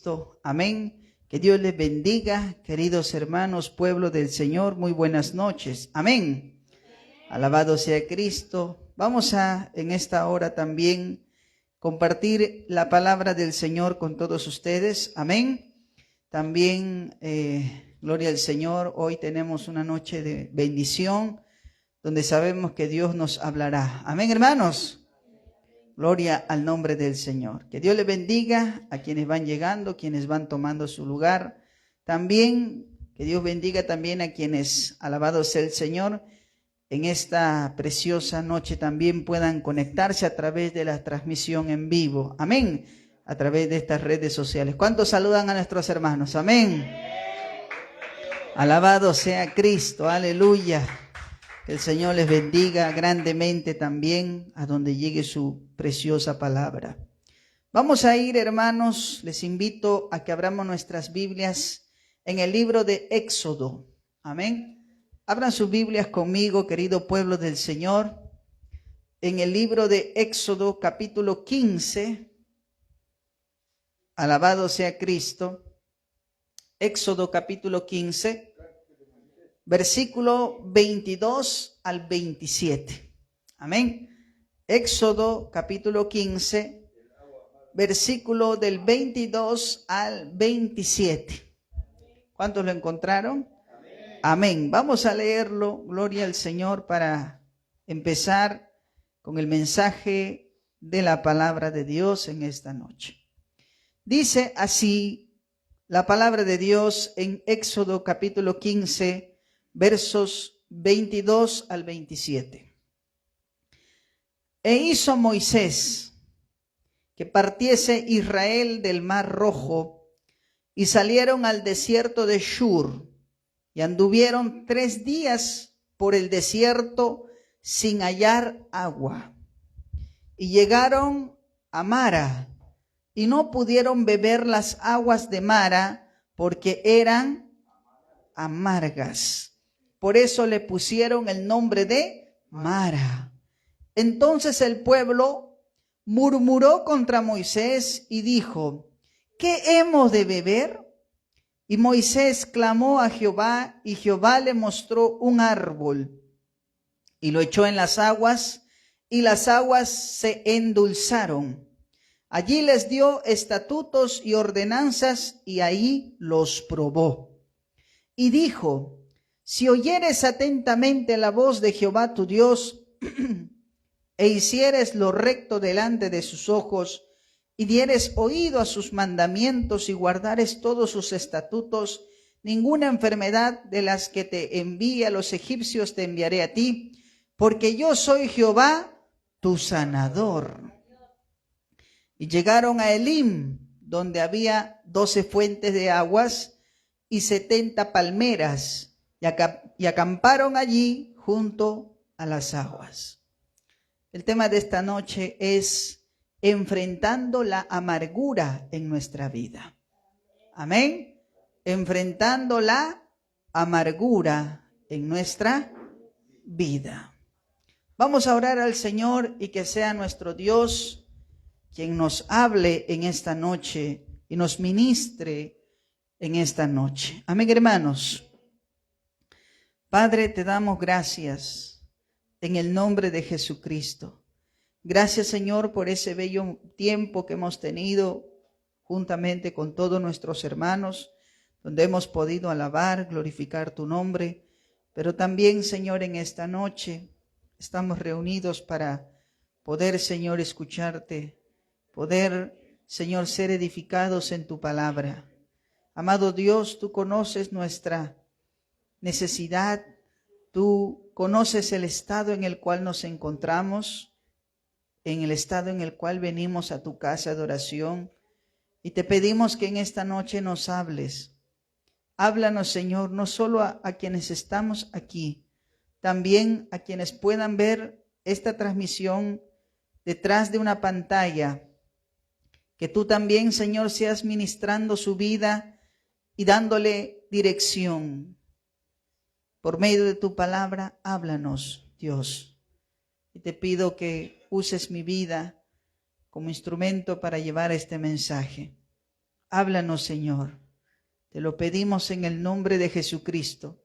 Cristo. Amén. Que Dios les bendiga, queridos hermanos, pueblo del Señor. Muy buenas noches. Amén. Alabado sea Cristo. Vamos a, en esta hora también, compartir la palabra del Señor con todos ustedes. Amén. También, gloria al Señor, hoy tenemos una noche de bendición, donde sabemos que Dios nos hablará. Amén, hermanos. Gloria al nombre del Señor. Que Dios les bendiga a quienes van llegando, quienes van tomando su lugar. También que Dios bendiga también a quienes, alabado sea el Señor, en esta preciosa noche también puedan conectarse a través de la transmisión en vivo. Amén. A través de estas redes sociales. ¿Cuántos saludan a nuestros hermanos? Amén. Alabado sea Cristo. Aleluya. Que el Señor les bendiga grandemente también a donde llegue su preciosa palabra. Vamos a ir, hermanos, les invito a que abramos nuestras Biblias en el libro de Éxodo. Amén. Abran sus Biblias conmigo, querido pueblo del Señor, en el libro de Éxodo, capítulo 15. Alabado sea Cristo. Éxodo, capítulo 15. Versículo 22 al 27. Amén. Éxodo capítulo 15, versículo del 22 al 27. ¿Cuántos lo encontraron? Amén. Vamos a leerlo, gloria al Señor, para empezar con el mensaje de la palabra de Dios en esta noche. Dice así la palabra de Dios en Éxodo capítulo 15, versos 22 al 27. E hizo Moisés que partiese Israel del mar Rojo, y salieron al desierto de Shur, y anduvieron 3 días por el desierto sin hallar agua. Y llegaron a Mara, y no pudieron beber las aguas de Mara, porque eran amargas. Por eso le pusieron el nombre de Mara. Entonces el pueblo murmuró contra Moisés y dijo: ¿qué hemos de beber? Y Moisés clamó a Jehová, y Jehová le mostró un árbol, y lo echó en las aguas, y las aguas se endulzaron. Allí les dio estatutos y ordenanzas, y ahí los probó. Y dijo: si oyeres atentamente la voz de Jehová tu Dios, e hicieres lo recto delante de sus ojos, y dieres oído a sus mandamientos, y guardares todos sus estatutos, ninguna enfermedad de las que te envíe a los egipcios te enviaré a ti, porque yo soy Jehová tu sanador. Y llegaron a Elim, donde había 12 fuentes de aguas y 70 palmeras, y acamparon allí junto a las aguas. El tema de esta noche es enfrentando la amargura en nuestra vida. Amén. Enfrentando la amargura en nuestra vida. Vamos a orar al Señor y que sea nuestro Dios quien nos hable en esta noche y nos ministre en esta noche. Amén, hermanos. Padre, te damos gracias en el nombre de Jesucristo. Gracias, Señor, por ese bello tiempo que hemos tenido juntamente con todos nuestros hermanos, donde hemos podido alabar, glorificar tu nombre. Pero también, Señor, en esta noche estamos reunidos para poder, Señor, escucharte, poder, Señor, ser edificados en tu palabra. Amado Dios, tú conoces nuestra necesidad, tú conoces el estado en el cual nos encontramos, en el estado en el cual venimos a tu casa de oración, y te pedimos que en esta noche nos hables. Háblanos, Señor, no solo a quienes estamos aquí, también a quienes puedan ver esta transmisión detrás de una pantalla, que tú también, Señor, seas ministrando su vida y dándole dirección. Por medio de tu palabra, háblanos, Dios. Y te pido que uses mi vida como instrumento para llevar este mensaje. Háblanos, Señor. Te lo pedimos en el nombre de Jesucristo.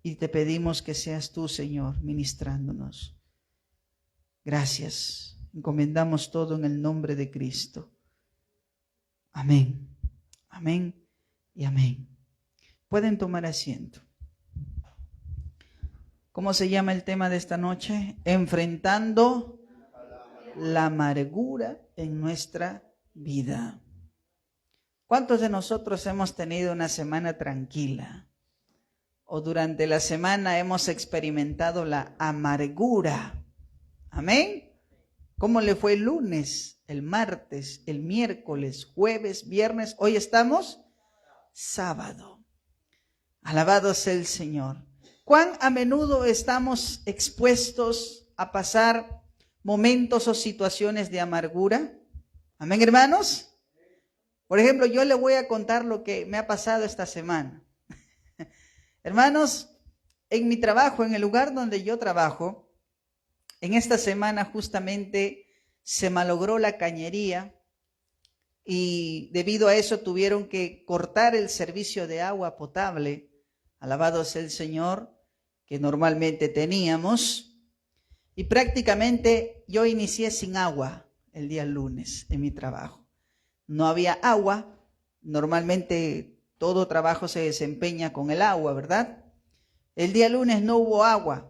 Y te pedimos que seas tú, Señor, ministrándonos. Gracias. Encomendamos todo en el nombre de Cristo. Amén. Amén y amén. Pueden tomar asiento. ¿Cómo se llama el tema de esta noche? Enfrentando la amargura en nuestra vida. ¿Cuántos de nosotros hemos tenido una semana tranquila? O durante la semana hemos experimentado la amargura. Amén. ¿Cómo le fue el lunes, el martes, el miércoles, jueves, viernes? Hoy estamos sábado. Alabado sea el Señor. ¿Cuán a menudo estamos expuestos a pasar momentos o situaciones de amargura? Amén, hermanos. Por ejemplo, yo le voy a contar lo que me ha pasado esta semana. Hermanos, en mi trabajo, en el lugar donde yo trabajo, en esta semana justamente se malogró la cañería y debido a eso tuvieron que cortar el servicio de agua potable, alabado sea el Señor, que normalmente teníamos. Y prácticamente yo inicié sin agua el día lunes en mi trabajo. No había agua, normalmente todo trabajo se desempeña con el agua, ¿verdad? El día lunes no hubo agua.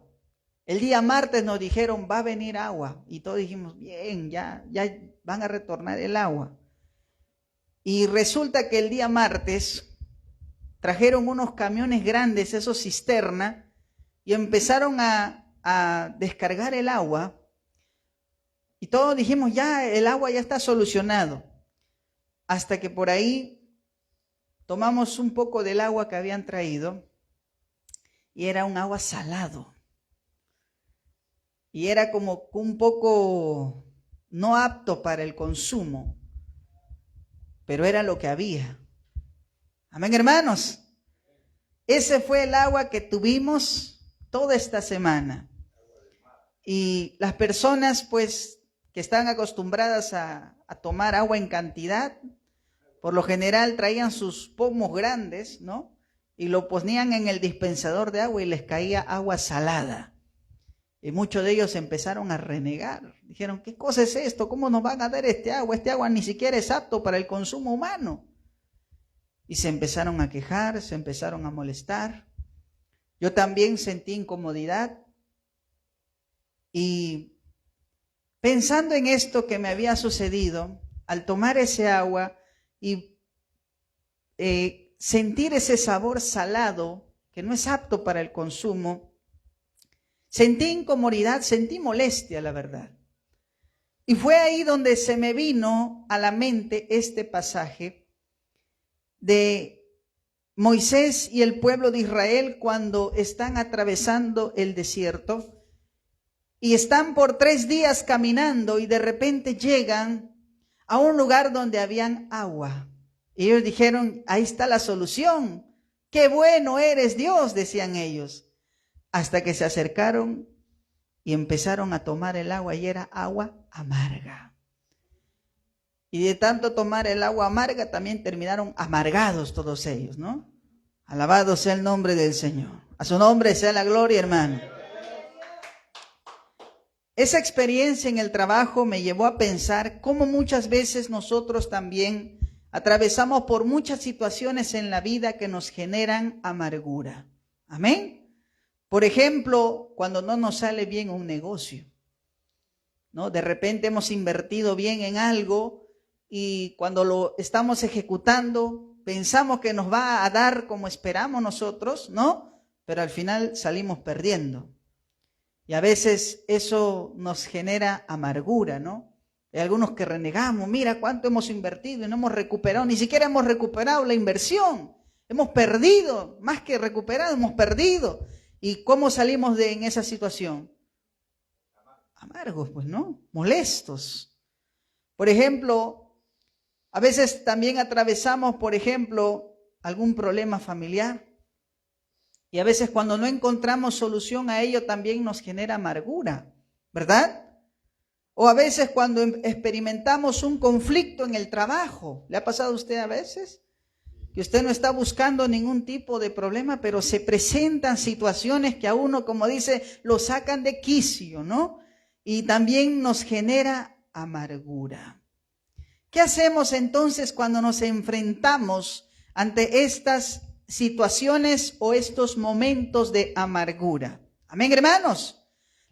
El día martes nos dijeron, va a venir agua. Y todos dijimos, bien, ya van a retornar el agua. Y resulta que el día martes trajeron unos camiones grandes, esos cisterna, y empezaron a descargar el agua. Y todos dijimos, ya el agua ya está solucionado. Hasta que por ahí tomamos un poco del agua que habían traído y era un agua salado. Y era como un poco no apto para el consumo, pero era lo que había. Amén, hermanos. Ese fue el agua que tuvimos toda esta semana. Y las personas, pues, que están acostumbradas a tomar agua en cantidad, por lo general traían sus pomos grandes, ¿no? Y lo ponían en el dispensador de agua y les caía agua salada. Y muchos de ellos empezaron a renegar. Dijeron, ¿qué cosa es esto? ¿Cómo nos van a dar este agua? Este agua ni siquiera es apto para el consumo humano. Y se empezaron a quejar, se empezaron a molestar. Yo también sentí incomodidad. Y pensando en esto que me había sucedido, al tomar ese agua y sentir ese sabor salado, que no es apto para el consumo, sentí incomodidad, sentí molestia, la verdad. Y fue ahí donde se me vino a la mente este pasaje de Moisés y el pueblo de Israel cuando están atravesando el desierto y están por 3 días caminando y de repente llegan a un lugar donde habían agua. Y ellos dijeron, ahí está la solución. ¡Qué bueno eres, Dios!, decían ellos. Hasta que se acercaron y empezaron a tomar el agua y era agua amarga. Y de tanto tomar el agua amarga también terminaron amargados todos ellos, ¿no? Alabado sea el nombre del Señor. A su nombre sea la gloria, hermano. Esa experiencia en el trabajo me llevó a pensar cómo muchas veces nosotros también atravesamos por muchas situaciones en la vida que nos generan amargura. Amén. Por ejemplo, cuando no nos sale bien un negocio, ¿no? De repente hemos invertido bien en algo y cuando lo estamos ejecutando pensamos que nos va a dar como esperamos nosotros, ¿no? Pero al final salimos perdiendo. Y a veces eso nos genera amargura, ¿no? Hay algunos que renegamos, mira cuánto hemos invertido y no hemos recuperado, ni siquiera hemos recuperado la inversión. Hemos perdido, más que recuperado, hemos perdido. ¿Y cómo salimos en esa situación? Amargos, pues, ¿no? Molestos. Por ejemplo, a veces también atravesamos, por ejemplo, algún problema familiar. Y a veces cuando no encontramos solución a ello también nos genera amargura, ¿verdad? O a veces cuando experimentamos un conflicto en el trabajo. ¿Le ha pasado a usted a veces? Que usted no está buscando ningún tipo de problema, pero se presentan situaciones que a uno, como dice, lo sacan de quicio, ¿no? Y también nos genera amargura. ¿Qué hacemos entonces cuando nos enfrentamos ante estas situaciones o estos momentos de amargura? Amén, hermanos.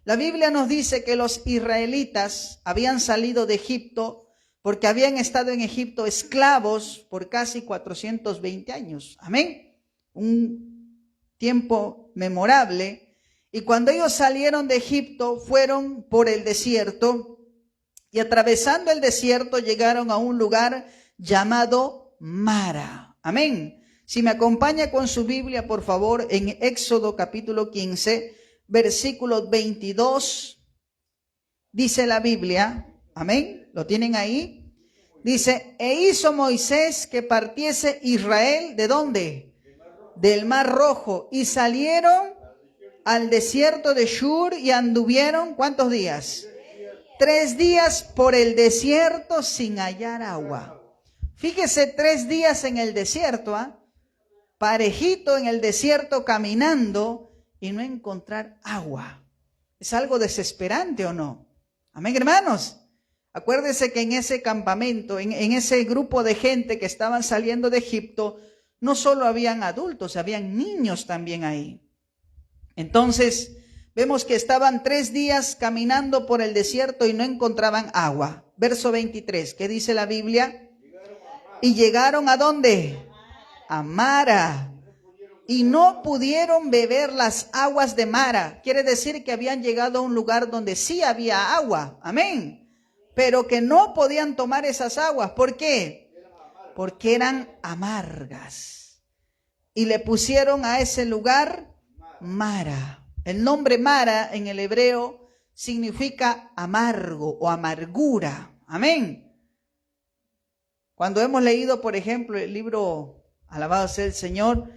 La Biblia nos dice que los israelitas habían salido de Egipto porque habían estado en Egipto esclavos por casi 420 años. Amén. Un tiempo memorable. Y cuando ellos salieron de Egipto, fueron por el desierto y atravesando el desierto llegaron a un lugar llamado Mara. Amén. Si me acompaña con su Biblia, por favor, en Éxodo capítulo 15, versículo 22, dice la Biblia, amén, ¿lo tienen ahí? Dice, e hizo Moisés que partiese Israel, ¿de dónde? Del Mar Rojo, y salieron al desierto de Shur y anduvieron, ¿cuántos días? 3 días por el desierto sin hallar agua. Fíjese, 3 días en el desierto, parejito en el desierto caminando, y no encontrar agua. ¿Es algo desesperante o no? Amén, hermanos. Acuérdense que en ese campamento, en ese grupo de gente que estaban saliendo de Egipto, no solo habían adultos, habían niños también ahí. Entonces, vemos que estaban 3 días caminando por el desierto y no encontraban agua. Verso 23, ¿qué dice la Biblia? Y llegaron ¿a dónde? A Mara. Y no pudieron beber las aguas de Mara. Quiere decir que habían llegado a un lugar donde sí había agua. Amén. Pero que no podían tomar esas aguas. ¿Por qué? Porque eran amargas. Y le pusieron a ese lugar Mara. El nombre Mara en el hebreo significa amargo o amargura. Amén. Cuando hemos leído, por ejemplo, el libro Alabado sea el Señor,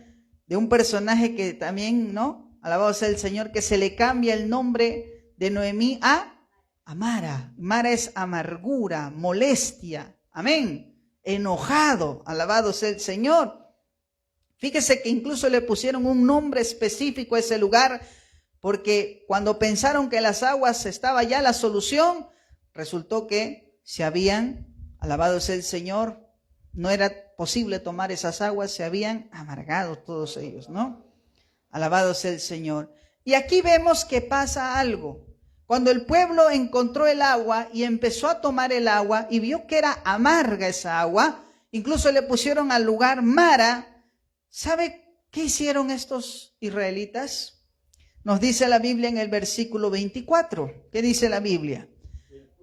de un personaje que también, ¿no? Alabado sea el Señor, que se le cambia el nombre de Noemí a Mara. Mara es amargura, molestia, amén, enojado, alabado sea el Señor. Fíjese que incluso le pusieron un nombre específico a ese lugar, porque cuando pensaron que las aguas estaba ya la solución, resultó que se habían, alabado sea el Señor, no era posible tomar esas aguas, se habían amargado todos ellos, ¿no? Alabado sea el Señor. Y aquí vemos que pasa algo. Cuando el pueblo encontró el agua y empezó a tomar el agua y vio que era amarga esa agua, incluso le pusieron al lugar Mara. ¿Sabe qué hicieron estos israelitas? Nos dice la Biblia en el versículo 24. ¿Qué dice la Biblia?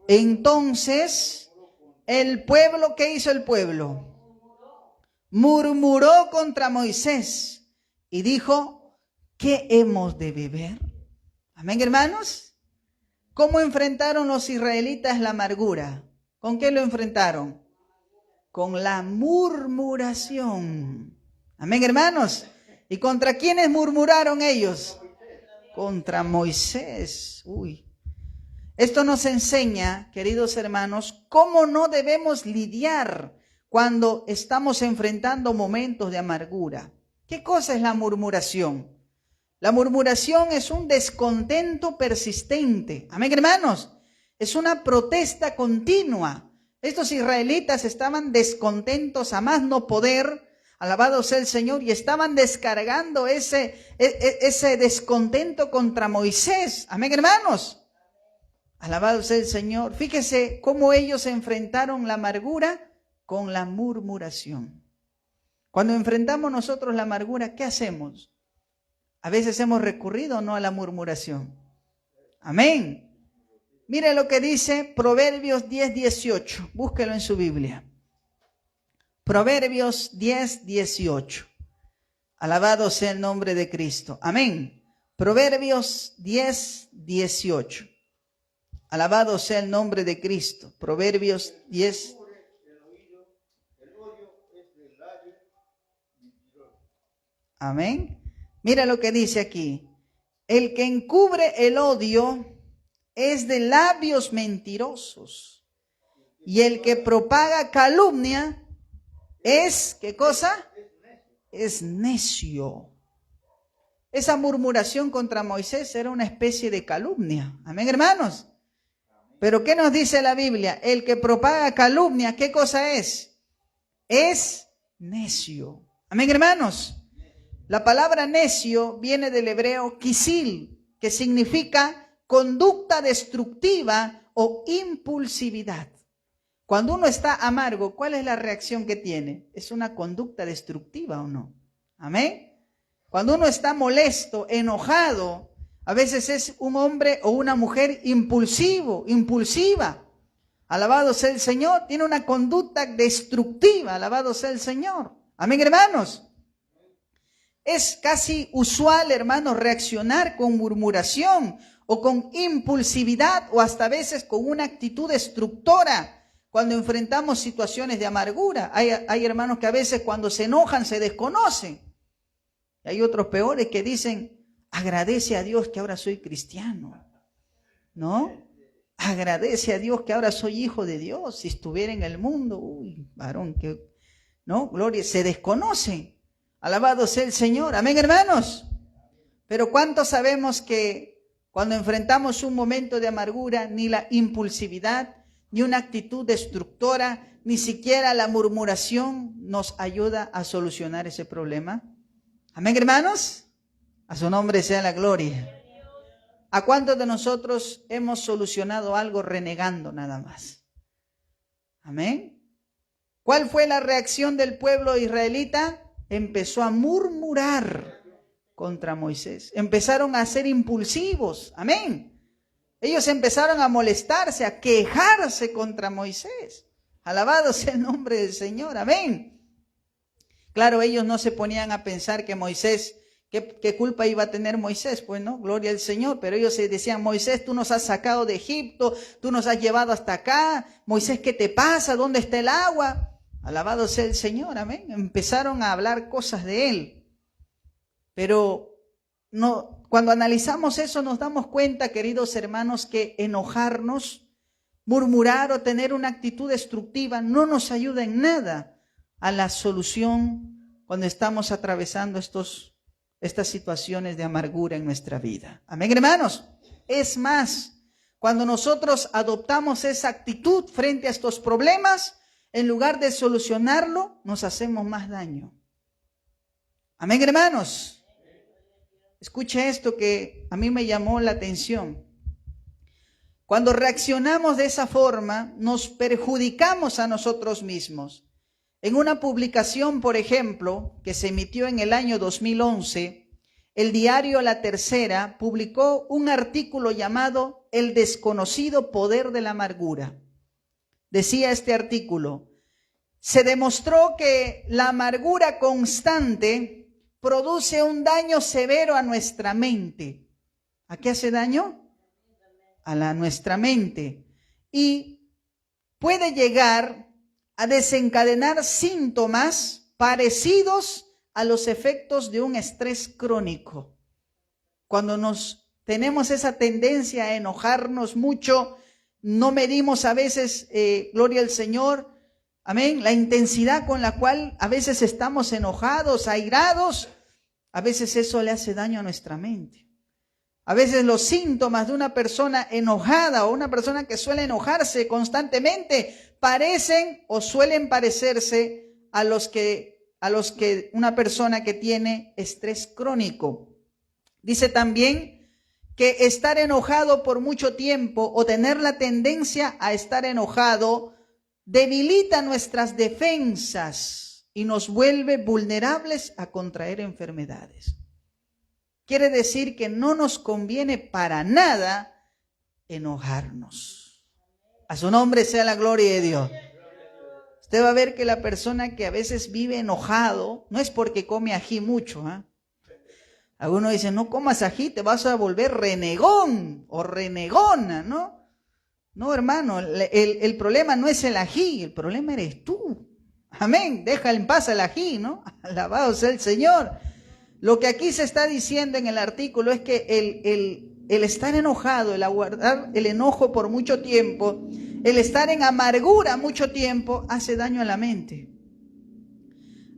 Entonces, el pueblo, ¿qué hizo el pueblo? Murmuró contra Moisés y dijo, ¿qué hemos de beber? Amén, hermanos. ¿Cómo enfrentaron los israelitas la amargura? ¿Con qué lo enfrentaron? Con la murmuración. Amén, hermanos. ¿Y contra quiénes murmuraron ellos? Contra Moisés. Uy. Esto nos enseña, queridos hermanos, cómo no debemos lidiar cuando estamos enfrentando momentos de amargura. ¿Qué cosa es la murmuración? La murmuración es un descontento persistente. Amén, hermanos. Es una protesta continua. Estos israelitas estaban descontentos a más no poder, alabado sea el Señor, y estaban descargando ese descontento contra Moisés. Amén, hermanos. Alabado sea el Señor. Fíjese cómo ellos enfrentaron la amargura con la murmuración. Cuando enfrentamos nosotros la amargura, ¿qué hacemos? A veces hemos recurrido no a la murmuración. Amén. Mire lo que dice Proverbios 10:18. Búsquelo en su Biblia. Proverbios 10:18. Alabado sea el nombre de Cristo. Amén. Proverbios 10:18. Alabado sea el nombre de Cristo. Proverbios 10. Amén. Mira lo que dice aquí. El que encubre el odio es de labios mentirosos. Y el que propaga calumnia es, ¿qué cosa? Es necio. Esa murmuración contra Moisés era una especie de calumnia. Amén, hermanos. Pero ¿qué nos dice la Biblia? El que propaga calumnia, ¿qué cosa es? Es necio. Amén, hermanos. La palabra necio viene del hebreo kisil, que significa conducta destructiva o impulsividad. Cuando uno está amargo, ¿cuál es la reacción que tiene? ¿Es una conducta destructiva o no? Amén. Cuando uno está molesto, enojado, a veces es un hombre o una mujer impulsivo, impulsiva. Alabado sea el Señor. Tiene una conducta destructiva. Alabado sea el Señor. Amén, hermanos. Es casi usual, hermanos, reaccionar con murmuración o con impulsividad o hasta a veces con una actitud destructora cuando enfrentamos situaciones de amargura. Hay hermanos que a veces cuando se enojan se desconocen. Hay otros peores que dicen, agradece a Dios que ahora soy cristiano, ¿no? Agradece a Dios que ahora soy hijo de Dios. Si estuviera en el mundo, varón, que, ¿no? Gloria, se desconocen. Alabado sea el Señor. Amén, hermanos. Pero ¿cuántos sabemos que cuando enfrentamos un momento de amargura, ni la impulsividad, ni una actitud destructora, ni siquiera la murmuración nos ayuda a solucionar ese problema? Amén, hermanos. A su nombre sea la gloria. ¿A cuántos de nosotros hemos solucionado algo renegando nada más? Amén. ¿Cuál fue la reacción del pueblo israelita? Empezó a murmurar contra Moisés. Empezaron a ser impulsivos. Amén. Ellos empezaron a molestarse, a quejarse contra Moisés. Alabado sea el nombre del Señor. Amén. Claro, ellos no se ponían a pensar que Moisés, ¿qué culpa iba a tener Moisés? Pues no, gloria al Señor. Pero ellos se decían, Moisés, tú nos has sacado de Egipto, tú nos has llevado hasta acá. Moisés, ¿qué te pasa? ¿Dónde está el agua? Alabado sea el Señor, amén. Empezaron a hablar cosas de él. Pero no, cuando analizamos eso nos damos cuenta, queridos hermanos, que enojarnos, murmurar o tener una actitud destructiva no nos ayuda en nada a la solución cuando estamos atravesando estas situaciones de amargura en nuestra vida. Amén, hermanos. Es más, cuando nosotros adoptamos esa actitud frente a estos problemas, en lugar de solucionarlo, nos hacemos más daño. Amén, hermanos. Escuche esto que a mí me llamó la atención. Cuando reaccionamos de esa forma, nos perjudicamos a nosotros mismos. En una publicación, por ejemplo, que se emitió en el año 2011, el diario La Tercera publicó un artículo llamado El desconocido poder de la amargura. Decía este artículo, se demostró que la amargura constante produce un daño severo a nuestra mente. ¿A qué hace daño? A nuestra mente. Y puede llegar a desencadenar síntomas parecidos a los efectos de un estrés crónico. Cuando tenemos esa tendencia a enojarnos mucho, no medimos a veces, gloria al Señor, amén, la intensidad con la cual a veces estamos enojados, airados, a veces eso le hace daño a nuestra mente. A veces los síntomas de una persona enojada o una persona que suele enojarse constantemente parecen o suelen parecerse a los que una persona que tiene estrés crónico. Dice también que estar enojado por mucho tiempo o tener la tendencia a estar enojado debilita nuestras defensas y nos vuelve vulnerables a contraer enfermedades. Quiere decir que no nos conviene para nada enojarnos. A su nombre sea la gloria de Dios. Usted va a ver que la persona que a veces vive enojado no es porque come ají mucho, ¿eh? Algunos dicen, no comas ají, te vas a volver renegón o renegona, ¿no? No, hermano, el problema no es el ají, el problema eres tú. Amén, deja en paz el ají, ¿no? Alabado sea el Señor. Lo que aquí se está diciendo en el artículo es que el estar enojado, el aguardar el enojo por mucho tiempo, el estar en amargura mucho tiempo, hace daño a la mente.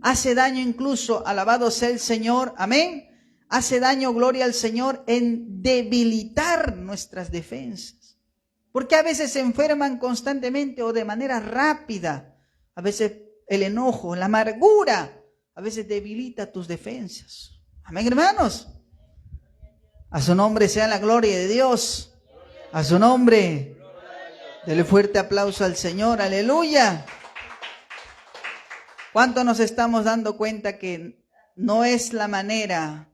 Hace daño incluso, alabado sea el Señor, amén. Hace daño, gloria al Señor, en debilitar nuestras defensas. Porque a veces se enferman constantemente o de manera rápida. A veces el enojo, la amargura, a veces debilita tus defensas. Amén, hermanos. A su nombre sea la gloria de Dios. A su nombre. Dele fuerte aplauso al Señor. Aleluya. ¿Cuánto nos estamos dando cuenta que no es la manera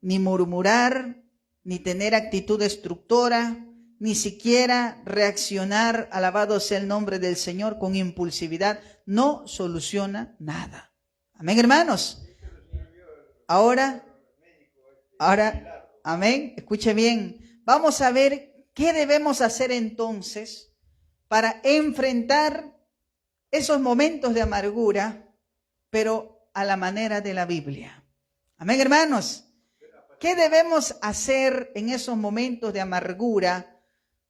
ni murmurar, ni tener actitud destructora, ni siquiera reaccionar, alabado sea el nombre del Señor, con impulsividad? No soluciona nada. Amén, hermanos. Ahora, amén, escuche bien. Vamos a ver qué debemos hacer entonces para enfrentar esos momentos de amargura, pero a la manera de la Biblia. Amén, hermanos. ¿Qué debemos hacer en esos momentos de amargura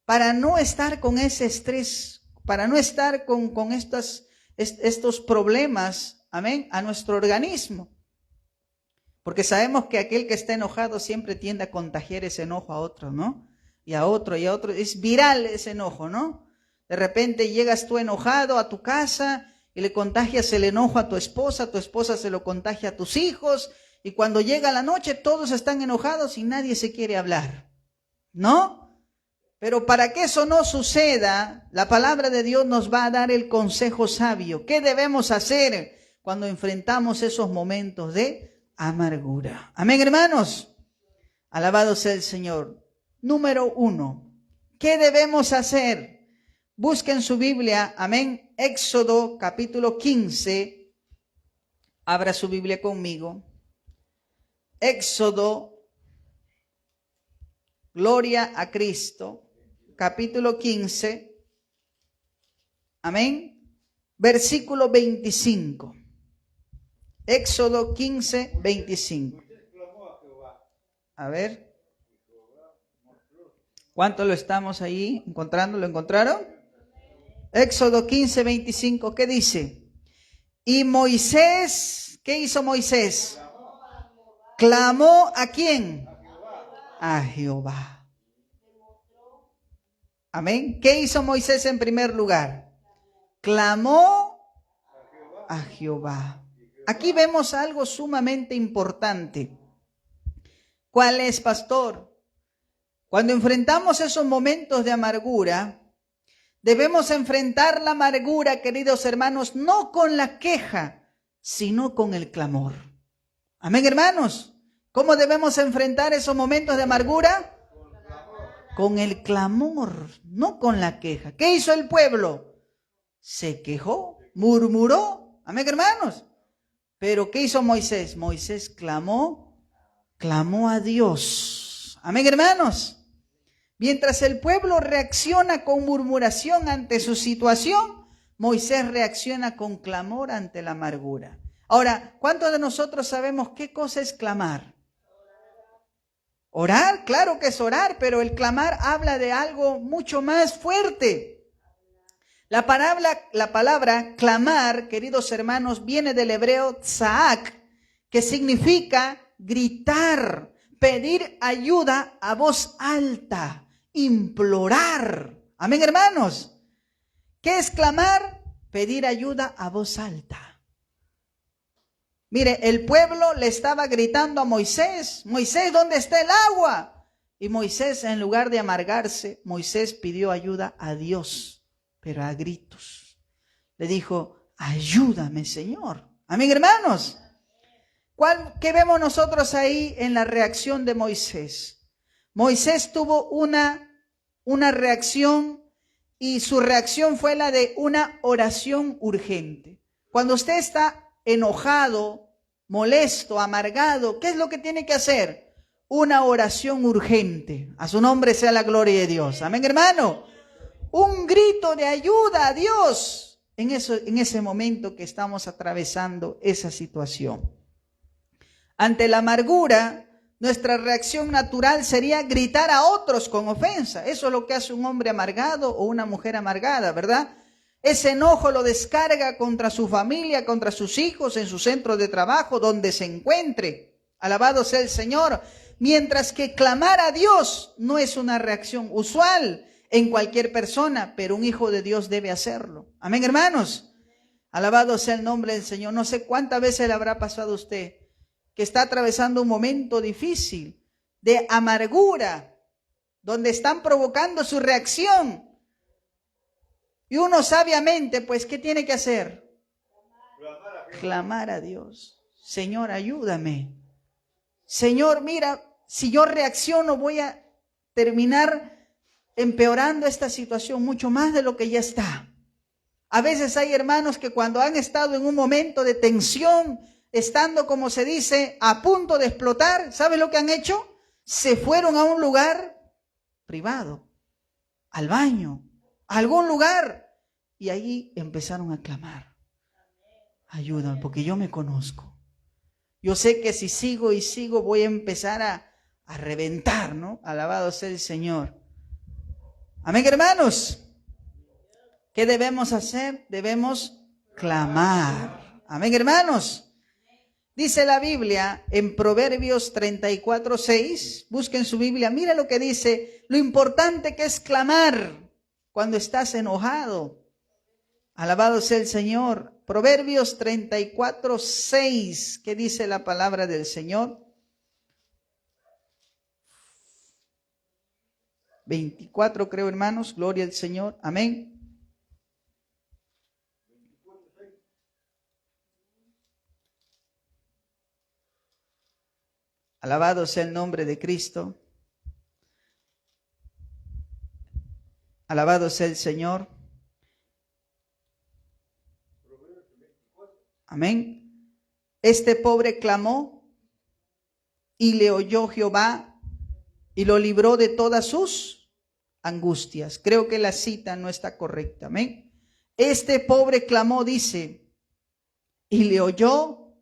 para no estar con ese estrés, para no estar con estos problemas, amén, a nuestro organismo? Porque sabemos que aquel que está enojado siempre tiende a contagiar ese enojo a otro, ¿no? Y a otro, y a otro. Es viral ese enojo, ¿no? De repente llegas tú enojado a tu casa y le contagias el enojo a tu esposa se lo contagia a tus hijos, y cuando llega la noche todos están enojados y nadie se quiere hablar, ¿no? Pero para que eso no suceda, la palabra de Dios nos va a dar el consejo sabio. ¿Qué debemos hacer cuando enfrentamos esos momentos de amargura? Amén, hermanos. Alabado sea el Señor. Número 1. ¿Qué debemos hacer? Busquen su Biblia, amén. Éxodo capítulo 15. Abra su Biblia conmigo. Éxodo, gloria a Cristo, capítulo 15. Amén. Versículo 25. Éxodo 15, 25. A ver. ¿Cuánto lo estamos ahí encontrando? ¿Lo encontraron? Éxodo 15, 25. ¿Qué dice? Y Moisés, ¿qué hizo Moisés? ¿Clamó a quién? A Jehová. Amén. ¿Qué hizo Moisés en primer lugar? Clamó a Jehová. Aquí vemos algo sumamente importante. ¿Cuál es, pastor? Cuando enfrentamos esos momentos de amargura, debemos enfrentar la amargura, queridos hermanos, no con la queja, sino con el clamor. Amén, hermanos. ¿Cómo debemos enfrentar esos momentos de amargura? Con el clamor, no con la queja. ¿Qué hizo el pueblo? Se quejó, murmuró. Amén, hermanos. Pero ¿qué hizo Moisés? Moisés clamó a Dios. Amén, hermanos. Mientras el pueblo reacciona con murmuración ante su situación, Moisés reacciona con clamor ante la amargura. Ahora, ¿cuántos de nosotros sabemos qué cosa es clamar? Orar, claro que es orar, pero el clamar habla de algo mucho más fuerte. La palabra clamar, queridos hermanos, viene del hebreo tzaak, que significa gritar, pedir ayuda a voz alta, implorar. Amén, hermanos. ¿Qué es clamar? Pedir ayuda a voz alta. Mire, el pueblo le estaba gritando a Moisés, Moisés, ¿dónde está el agua? Y Moisés, en lugar de amargarse, Moisés pidió ayuda a Dios, pero a gritos. Le dijo, ayúdame, Señor. Amén, hermanos. ¿Qué vemos nosotros ahí en la reacción de Moisés? Moisés tuvo una reacción, y su reacción fue la de una oración urgente. Cuando usted está enojado, molesto, amargado, ¿qué es lo que tiene que hacer? Una oración urgente. A su nombre sea la gloria de Dios. Amén, hermano. Un grito de ayuda a Dios en ese momento que estamos atravesando esa situación. Ante la amargura, nuestra reacción natural sería gritar a otros con ofensa. Eso es lo que hace un hombre amargado o una mujer amargada, ¿verdad? Ese enojo lo descarga contra su familia, contra sus hijos, en su centro de trabajo, donde se encuentre. Alabado sea el Señor. Mientras que clamar a Dios no es una reacción usual en cualquier persona, pero un hijo de Dios debe hacerlo. Amén, hermanos. Alabado sea el nombre del Señor. No sé cuántas veces le habrá pasado a usted que está atravesando un momento difícil de amargura, donde están provocando su reacción. Y uno sabiamente, pues, ¿qué tiene que hacer? Clamar a Dios. Señor, ayúdame. Señor, mira, si yo reacciono voy a terminar empeorando esta situación mucho más de lo que ya está. A veces hay hermanos que cuando han estado en un momento de tensión, estando, como se dice, a punto de explotar, ¿sabe lo que han hecho? Se fueron a un lugar privado, al baño, a algún lugar, y ahí empezaron a clamar. Ayúdame, porque yo me conozco. Yo sé que si sigo y sigo voy a empezar a reventar, ¿no? Alabado sea el Señor. Amén, hermanos. ¿Qué debemos hacer? Debemos clamar. Amén, hermanos. Dice la Biblia en Proverbios 34:6, busquen su Biblia, mira lo que dice, lo importante que es clamar cuando estás enojado. Alabado sea el Señor. Proverbios 34:6, ¿qué dice la palabra del Señor? 24 creo, hermanos, gloria al Señor, amén. Alabado sea el nombre de Cristo. Alabado sea el Señor. Amén. Este pobre clamó y le oyó Jehová y lo libró de todas sus angustias. Creo que la cita no está correcta. Amén. Este pobre clamó, dice, y le oyó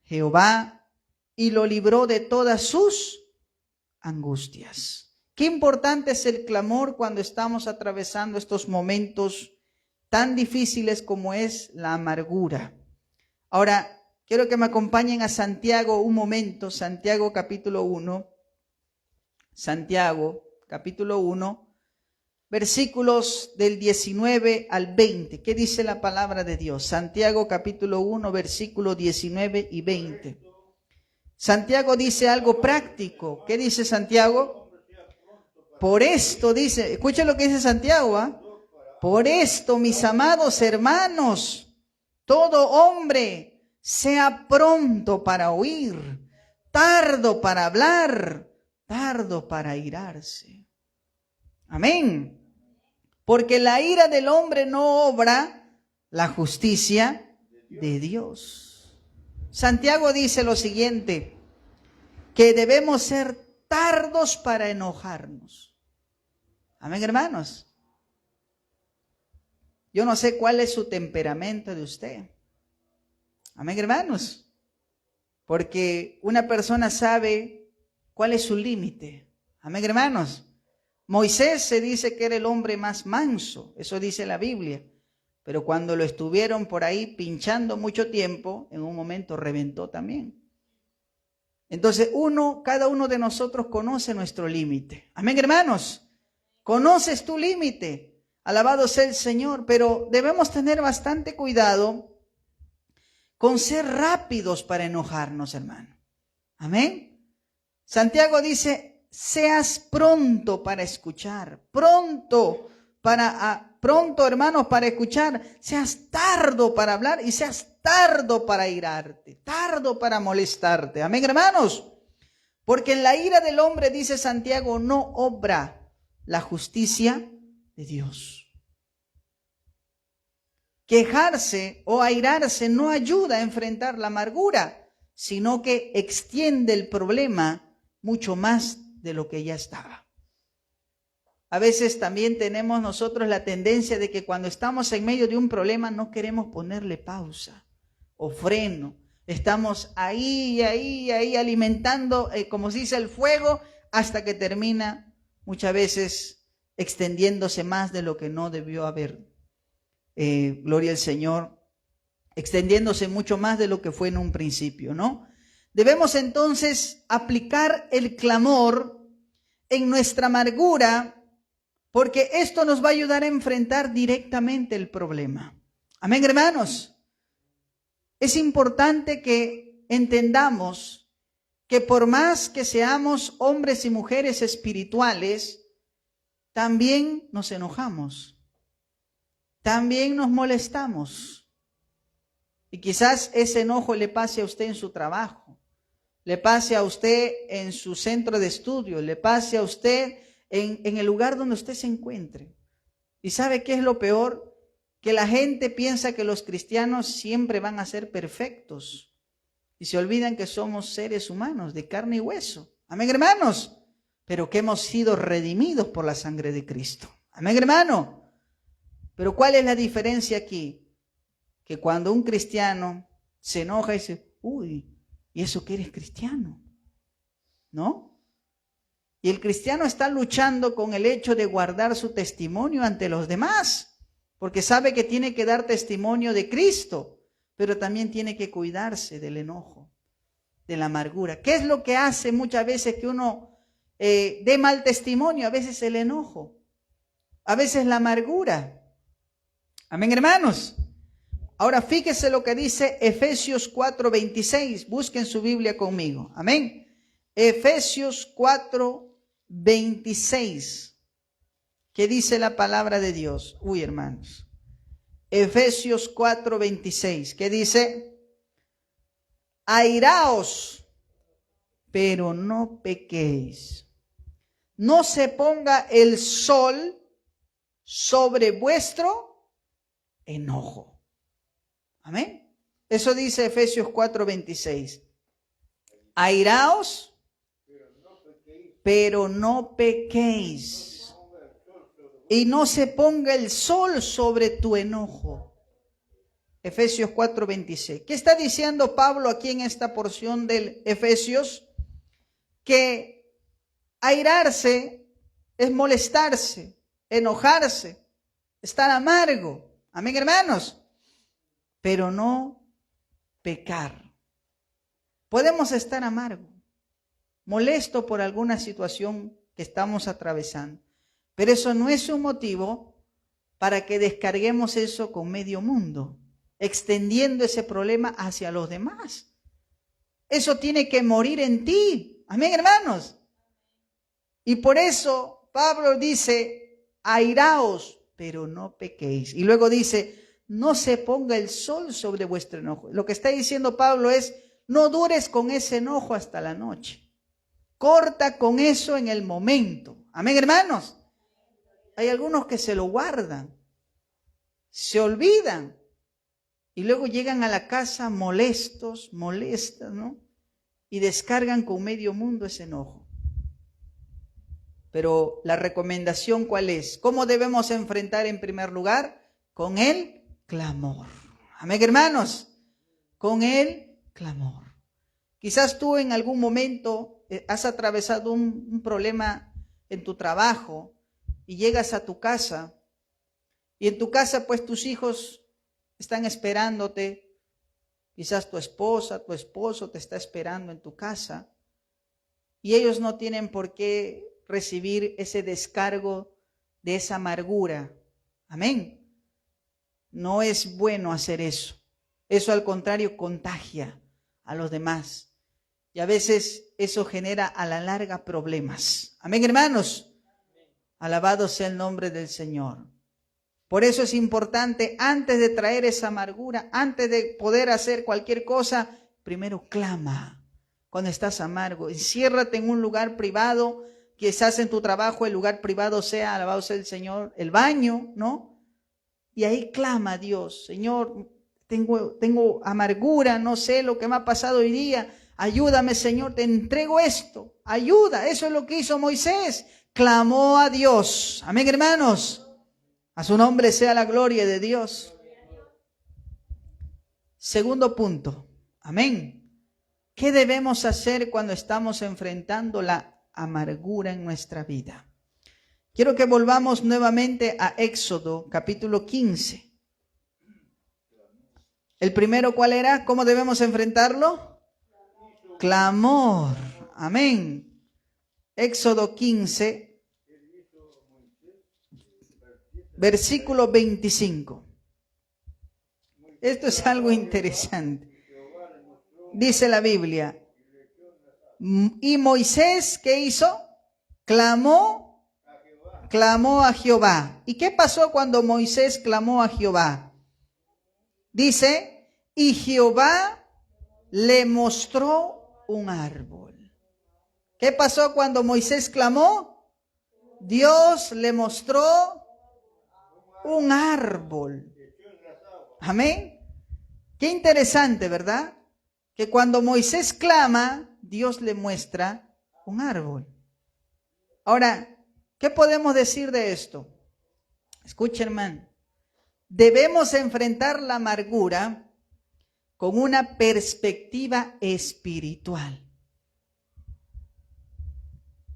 Jehová y lo libró de todas sus angustias. Qué importante es el clamor cuando estamos atravesando estos momentos tan difíciles como es la amargura. Ahora, quiero que me acompañen a Santiago un momento, Santiago capítulo 1, Santiago capítulo 1, versículos del 19 al 20. ¿Qué dice la palabra de Dios? Santiago capítulo 1, versículos 19 y 20. Santiago dice algo práctico. ¿Qué dice Santiago? Por esto dice, escuchen lo que dice Santiago, ¿ah? Por esto, mis amados hermanos, todo hombre sea pronto para oír, tardo para hablar, tardo para airarse. Amén. Porque la ira del hombre no obra la justicia de Dios. Santiago dice lo siguiente, que debemos ser tardos para enojarnos. Amén, hermanos. Yo no sé cuál es su temperamento de usted. Amén, hermanos. Porque una persona sabe cuál es su límite. Amén, hermanos. Moisés se dice que era el hombre más manso, eso dice la Biblia. Pero cuando lo estuvieron por ahí pinchando mucho tiempo, en un momento reventó también. Entonces cada uno de nosotros conoce nuestro límite. Amén, hermanos. Conoces tu límite. Alabado sea el Señor. Pero debemos tener bastante cuidado con ser rápidos para enojarnos, hermano. Amén. Santiago dice, seas pronto para escuchar. Pronto, hermanos, para escuchar. Seas tardo para hablar y seas tardo para irarte, tardo para molestarte. Amén, hermanos. Porque en la ira del hombre, dice Santiago, no obra la justicia de Dios. Quejarse o airarse no ayuda a enfrentar la amargura, sino que extiende el problema mucho más de lo que ya estaba. A veces también tenemos nosotros la tendencia de que cuando estamos en medio de un problema no queremos ponerle pausa o freno. Estamos ahí alimentando, como se dice, el fuego hasta que termina muchas veces extendiéndose más de lo que no debió haber. Gloria al Señor, extendiéndose mucho más de lo que fue en un principio, ¿no? Debemos entonces aplicar el clamor en nuestra amargura, porque esto nos va a ayudar a enfrentar directamente el problema. Amén, hermanos. Es importante que entendamos que por más que seamos hombres y mujeres espirituales, también nos enojamos, también nos molestamos. Y quizás ese enojo le pase a usted en su trabajo, le pase a usted en su centro de estudio, le pase a usted en el lugar donde usted se encuentre. ¿Y sabe qué es lo peor? Que la gente piensa que los cristianos siempre van a ser perfectos y se olvidan que somos seres humanos de carne y hueso. Amén, hermanos. Pero que hemos sido redimidos por la sangre de Cristo. Amén, hermano. Pero ¿cuál es la diferencia aquí? Que cuando un cristiano se enoja y dice, uy, ¿y eso que eres cristiano? ¿No? Y el cristiano está luchando con el hecho de guardar su testimonio ante los demás, porque sabe que tiene que dar testimonio de Cristo, pero también tiene que cuidarse del enojo, de la amargura. ¿Qué es lo que hace muchas veces que uno dé mal testimonio? A veces el enojo, a veces la amargura. Amén, hermanos. Ahora fíjese lo que dice Efesios 4:26. Busquen su Biblia conmigo. Amén. Efesios 4:26. ¿Qué dice la palabra de Dios? Uy, hermanos. Efesios 4:26. ¿Qué dice? Airaos, pero no pequéis. No se ponga el sol sobre vuestro enojo. Amén. Eso dice Efesios 4:26. Airaos, pero no pequéis. Y no se ponga el sol sobre tu enojo. Efesios 4:26. ¿Qué está diciendo Pablo aquí en esta porción del Efesios? Que airarse es molestarse, enojarse, estar amargo. Amén, hermanos. Pero no pecar. Podemos estar amargo, molesto por alguna situación que estamos atravesando. Pero eso no es un motivo para que descarguemos eso con medio mundo, extendiendo ese problema hacia los demás. Eso tiene que morir en ti. Amén, hermanos. Y por eso Pablo dice, airaos, pero no pequéis. Y luego dice, no se ponga el sol sobre vuestro enojo. Lo que está diciendo Pablo es, no dures con ese enojo hasta la noche. Corta con eso en el momento. Amén, hermanos. Hay algunos que se lo guardan, se olvidan y luego llegan a la casa molestos, ¿no? Y descargan con medio mundo ese enojo. Pero la recomendación, ¿cuál es? ¿Cómo debemos enfrentar en primer lugar? Con el clamor. Amén, hermanos. Con el clamor. Quizás tú en algún momento has atravesado un problema en tu trabajo y llegas a tu casa y en tu casa pues tus hijos están esperándote, quizás tu esposa, tu esposo te está esperando en tu casa y ellos no tienen por qué recibir ese descargo de esa amargura. Amén. No es bueno hacer eso. Eso al contrario contagia a los demás y a veces eso genera a la larga problemas. Amén, hermanos. Alabado sea el nombre del Señor. Por eso es importante, antes de traer esa amargura, antes de poder hacer cualquier cosa, primero clama. Cuando estás amargo, enciérrate en un lugar privado, quizás en tu trabajo el lugar privado sea, alabado sea el Señor, el baño, ¿no? Y ahí clama a Dios, Señor, tengo amargura, no sé lo que me ha pasado hoy día, ayúdame, Señor, te entrego esto, ayuda. Eso es lo que hizo Moisés. Clamó a Dios. Amén, hermanos. A su nombre sea la gloria de Dios. Segundo punto. Amén. ¿Qué debemos hacer cuando estamos enfrentando la amargura en nuestra vida? Quiero que volvamos nuevamente a Éxodo, capítulo 15. ¿El primero cuál era? ¿Cómo debemos enfrentarlo? Clamor. Amén. Éxodo 15, versículo 25. Esto es algo interesante. Dice la Biblia. Y Moisés, ¿qué hizo? Clamó a Jehová. ¿Y qué pasó cuando Moisés clamó a Jehová? Dice, y Jehová le mostró un árbol. ¿Qué pasó cuando Moisés clamó? Dios le mostró un árbol. Amén. Qué interesante, ¿verdad? Que cuando Moisés clama, Dios le muestra un árbol. Ahora, ¿qué podemos decir de esto? Escuchen, hermano. Debemos enfrentar la amargura con una perspectiva espiritual.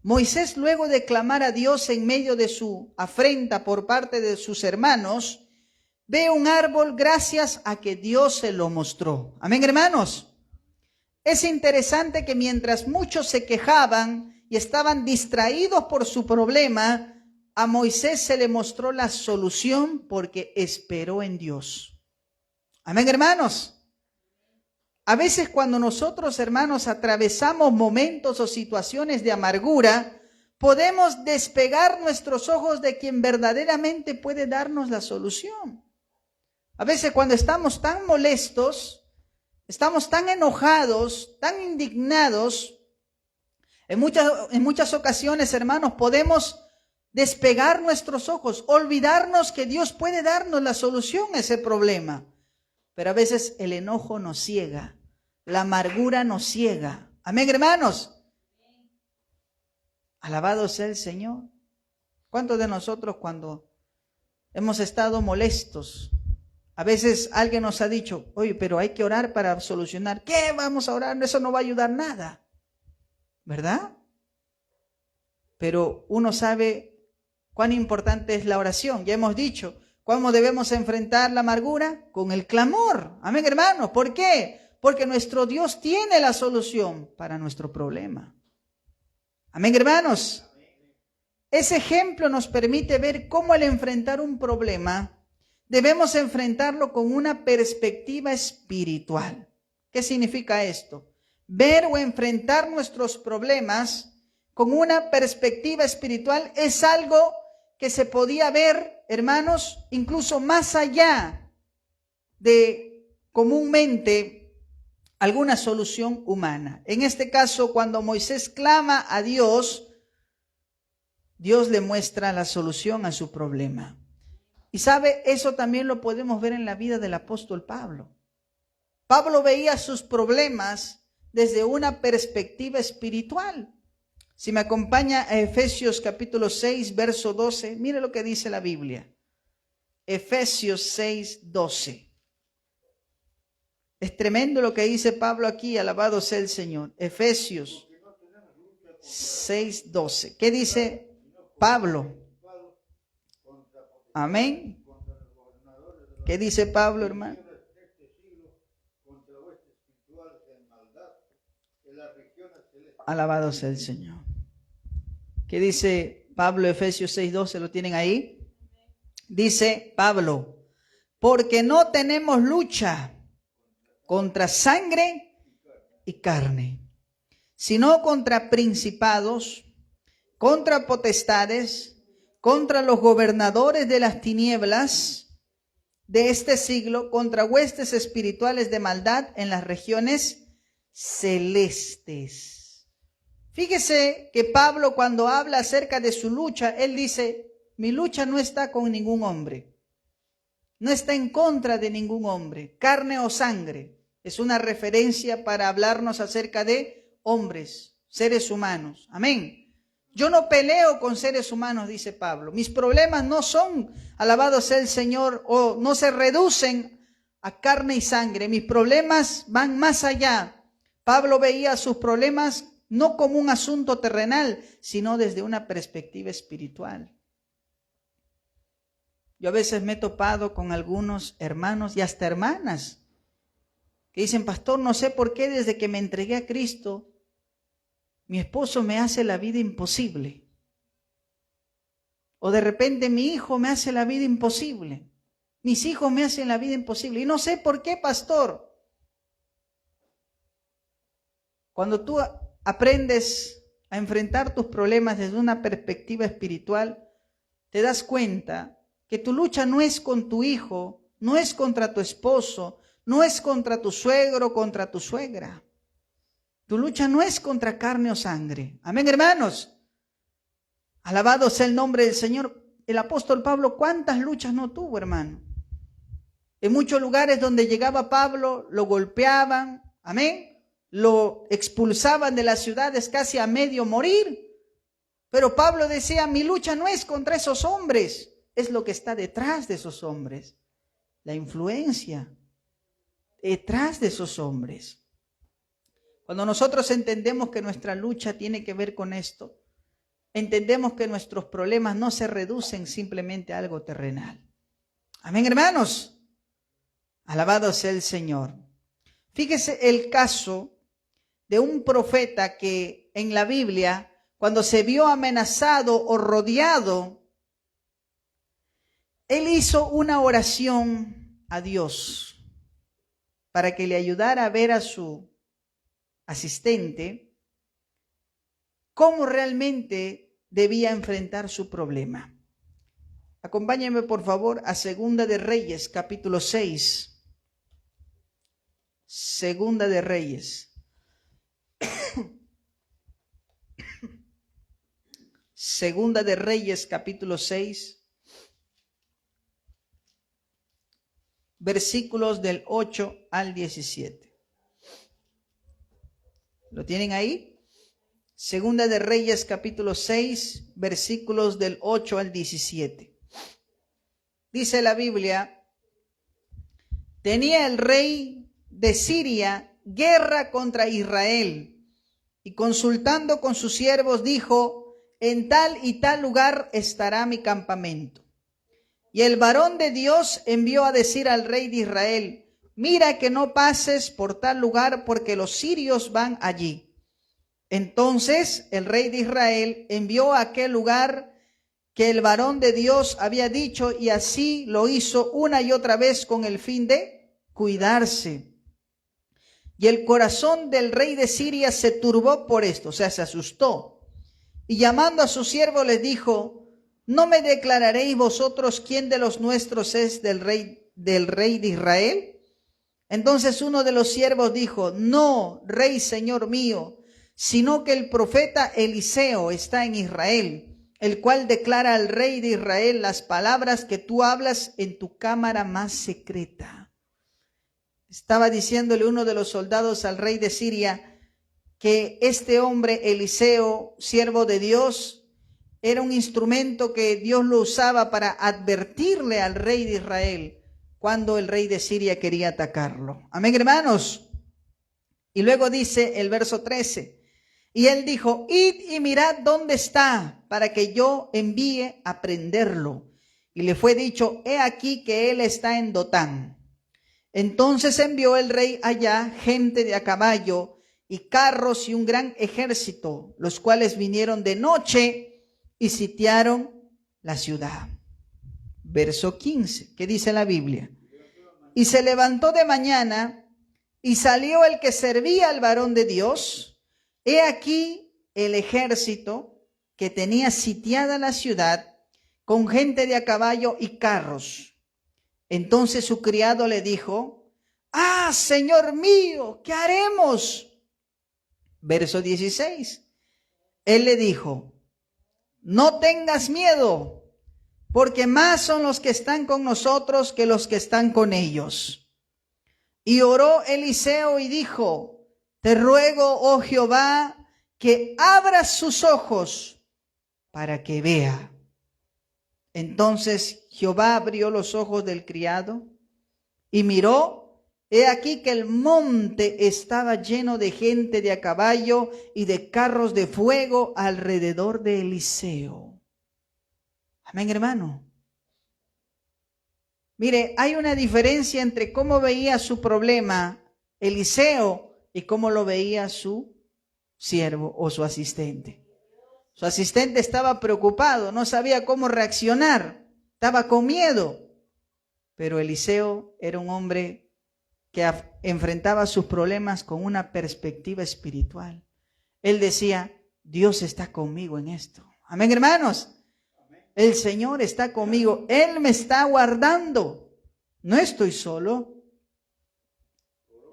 Moisés, luego de clamar a Dios en medio de su afrenta por parte de sus hermanos, ve un árbol gracias a que Dios se lo mostró. Amén, hermanos. Es interesante que mientras muchos se quejaban y estaban distraídos por su problema, a Moisés se le mostró la solución porque esperó en Dios. Amén, hermanos. A veces cuando nosotros, hermanos, atravesamos momentos o situaciones de amargura, podemos despegar nuestros ojos de quien verdaderamente puede darnos la solución. A veces cuando estamos tan molestos, estamos tan enojados, tan indignados, en muchas ocasiones, hermanos, podemos despegar nuestros ojos, olvidarnos que Dios puede darnos la solución a ese problema. Pero a veces el enojo nos ciega, la amargura nos ciega. Amén, hermanos. Alabado sea el Señor. ¿Cuántos de nosotros cuando hemos estado molestos, a veces alguien nos ha dicho, oye, pero hay que orar para solucionar? ¿Qué vamos a orar? Eso no va a ayudar nada, ¿verdad? Pero uno sabe cuán importante es la oración. Ya hemos dicho, ¿cómo debemos enfrentar la amargura? Con el clamor. Amén, hermanos. ¿Por qué? Porque nuestro Dios tiene la solución para nuestro problema. Amén, hermanos. Ese ejemplo nos permite ver cómo al enfrentar un problema debemos enfrentarlo con una perspectiva espiritual. ¿Qué significa esto? Ver o enfrentar nuestros problemas con una perspectiva espiritual es algo que se podía ver, hermanos, incluso más allá de comúnmente alguna solución humana. En este caso, cuando Moisés clama a Dios, Dios le muestra la solución a su problema. Y sabe, eso también lo podemos ver en la vida del apóstol Pablo. Pablo veía sus problemas desde una perspectiva espiritual. Si me acompaña a Efesios capítulo 6, verso 12, mire lo que dice la Biblia. Efesios 6, 12. Es tremendo lo que dice Pablo aquí, alabado sea el Señor. Efesios 6, 12. ¿Qué dice Pablo? Amén. ¿Qué dice Pablo, hermano? Alabado sea el Señor. ¿Qué dice Pablo, Efesios 6:12? ¿Lo tienen ahí? Dice Pablo, porque no tenemos lucha contra sangre y carne, sino contra principados, contra potestades, contra los gobernadores de las tinieblas de este siglo, contra huestes espirituales de maldad en las regiones celestes. Fíjese que Pablo, cuando habla acerca de su lucha, él dice, mi lucha no está con ningún hombre, no está en contra de ningún hombre, carne o sangre. Es una referencia para hablarnos acerca de hombres, seres humanos. Amén. Yo no peleo con seres humanos, dice Pablo. Mis problemas no son, alabado sea el Señor, o no se reducen a carne y sangre. Mis problemas van más allá. Pablo veía sus problemas no como un asunto terrenal, sino desde una perspectiva espiritual. Yo a veces me he topado con algunos hermanos y hasta hermanas que dicen, pastor, no sé por qué desde que me entregué a Cristo, mi esposo me hace la vida imposible. O de repente mi hijo me hace la vida imposible. Mis hijos me hacen la vida imposible. Y no sé por qué, pastor. Cuando tú aprendes a enfrentar tus problemas desde una perspectiva espiritual, te das cuenta que tu lucha no es con tu hijo, no es contra tu esposo, no es contra tu suegro, contra tu suegra. Tu lucha no es contra carne o sangre. Amén, hermanos. Alabado sea el nombre del Señor. El apóstol Pablo, ¿cuántas luchas no tuvo, hermano? En muchos lugares donde llegaba Pablo, lo golpeaban, amén, lo expulsaban de las ciudades casi a medio morir. Pero Pablo decía, mi lucha no es contra esos hombres, es lo que está detrás de esos hombres, la influencia detrás de esos hombres. Cuando nosotros entendemos que nuestra lucha tiene que ver con esto, entendemos que nuestros problemas no se reducen simplemente a algo terrenal. Amén, hermanos. Alabado sea el Señor. Fíjese el caso de un profeta que en la Biblia, cuando se vio amenazado o rodeado, él hizo una oración a Dios para que le ayudara a ver a su asistente cómo realmente debía enfrentar su problema. Acompáñenme por favor a Segunda de Reyes, capítulo 6. Segunda de Reyes. Segunda de Reyes, capítulo 6. Versículos del 8 al 17. ¿Lo tienen ahí? Segunda de Reyes, capítulo 6, versículos del 8 al 17. Dice la Biblia, tenía el rey de Siria guerra contra Israel, y consultando con sus siervos dijo, en tal y tal lugar estará mi campamento. Y el varón de Dios envió a decir al rey de Israel, mira que no pases por tal lugar porque los sirios van allí. Entonces el rey de Israel envió a aquel lugar que el varón de Dios había dicho, y así lo hizo una y otra vez con el fin de cuidarse. Y el corazón del rey de Siria se turbó por esto, o sea, se asustó. Y llamando a sus siervos les dijo, ¿no me declararéis vosotros quién de los nuestros es del rey de Israel? Entonces uno de los siervos dijo, no, rey señor mío, sino que el profeta Eliseo está en Israel, el cual declara al rey de Israel las palabras que tú hablas en tu cámara más secreta. Estaba diciéndole uno de los soldados al rey de Siria que este hombre Eliseo, siervo de Dios, era un instrumento que Dios lo usaba para advertirle al rey de Israel cuando el rey de Siria quería atacarlo. Amén, hermanos. Y luego dice el verso 13, y él dijo, id y mirad dónde está, para que yo envíe a prenderlo. Y le fue dicho, he aquí que él está en Dotán. Entonces envió el rey allá gente de a caballo y carros y un gran ejército, los cuales vinieron de noche y sitiaron la ciudad. Verso 15, ¿qué dice la Biblia? Y se levantó de mañana y salió el que servía al varón de Dios. He aquí el ejército que tenía sitiada la ciudad con gente de a caballo y carros. Entonces su criado le dijo, ¡ah, Señor mío! ¿Qué haremos? Verso 16. Él le dijo, no tengas miedo, porque más son los que están con nosotros que los que están con ellos. Y oró Eliseo y dijo, te ruego, oh Jehová, que abras sus ojos para que vea. Entonces Jehová abrió los ojos del criado y miró, he aquí que el monte estaba lleno de gente de a caballo y de carros de fuego alrededor de Eliseo. Amén, hermano. Mire, hay una diferencia entre cómo veía su problema Eliseo y cómo lo veía su siervo o su asistente. Su asistente estaba preocupado, no sabía cómo reaccionar, estaba con miedo. Pero Eliseo era un hombre que enfrentaba sus problemas con una perspectiva espiritual. Él decía, Dios está conmigo en esto. Amén, hermanos. El Señor está conmigo, Él me está guardando, no estoy solo.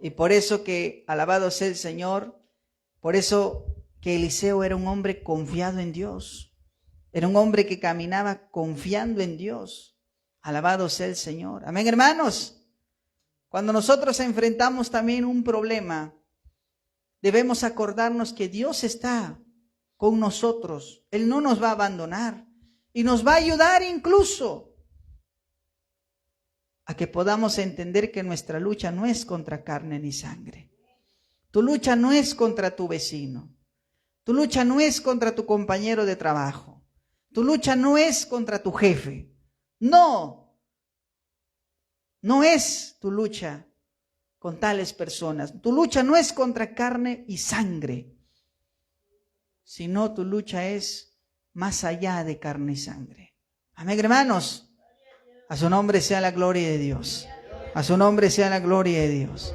Y por eso que, alabado sea el Señor, por eso que Eliseo era un hombre confiado en Dios, era un hombre que caminaba confiando en Dios. Alabado sea el Señor. Amén, hermanos. Cuando nosotros enfrentamos también un problema, debemos acordarnos que Dios está con nosotros, Él no nos va a abandonar. Y nos va a ayudar incluso a que podamos entender que nuestra lucha no es contra carne ni sangre. Tu lucha no es contra tu vecino. Tu lucha no es contra tu compañero de trabajo. Tu lucha no es contra tu jefe. No. No es tu lucha con tales personas. Tu lucha no es contra carne y sangre, sino tu lucha es más allá de carne y sangre. Amén, hermanos. A su nombre sea la gloria de Dios. A su nombre sea la gloria de Dios.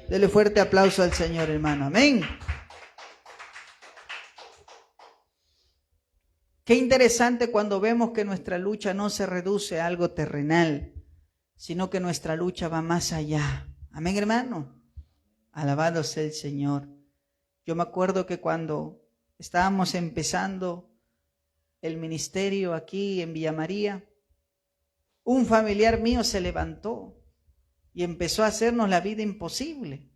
Dele fuerte aplauso al Señor, hermano. Amén. Qué interesante cuando vemos que nuestra lucha no se reduce a algo terrenal, sino que nuestra lucha va más allá. Amén, hermano. Alabado sea el Señor. Yo me acuerdo que cuando estábamos empezando el ministerio aquí en Villa María, un familiar mío se levantó y empezó a hacernos la vida imposible.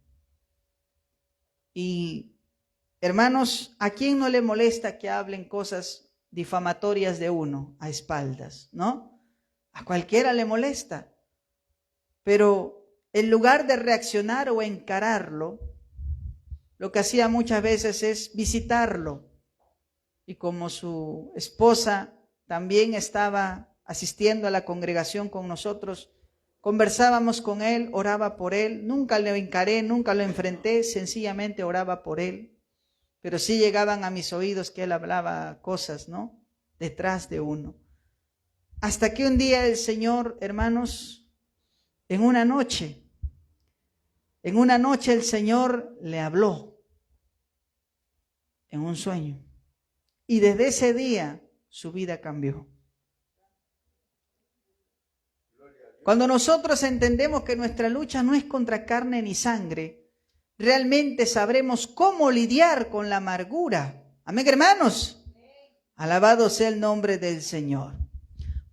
Y hermanos, ¿a quién no le molesta que hablen cosas difamatorias de uno a espaldas, no? A cualquiera le molesta. Pero en lugar de reaccionar o encararlo, lo que hacía muchas veces es visitarlo. Y como su esposa también estaba asistiendo a la congregación con nosotros, conversábamos con él, oraba por él, nunca le encaré, nunca lo enfrenté, sencillamente oraba por él. Pero sí llegaban a mis oídos que él hablaba cosas, ¿no? Detrás de uno. Hasta que un día el Señor, hermanos, en una noche el Señor le habló en un sueño. Y desde ese día su vida cambió. Cuando nosotros entendemos que nuestra lucha no es contra carne ni sangre, realmente sabremos cómo lidiar con la amargura. Amén, hermanos. Alabado sea el nombre del Señor.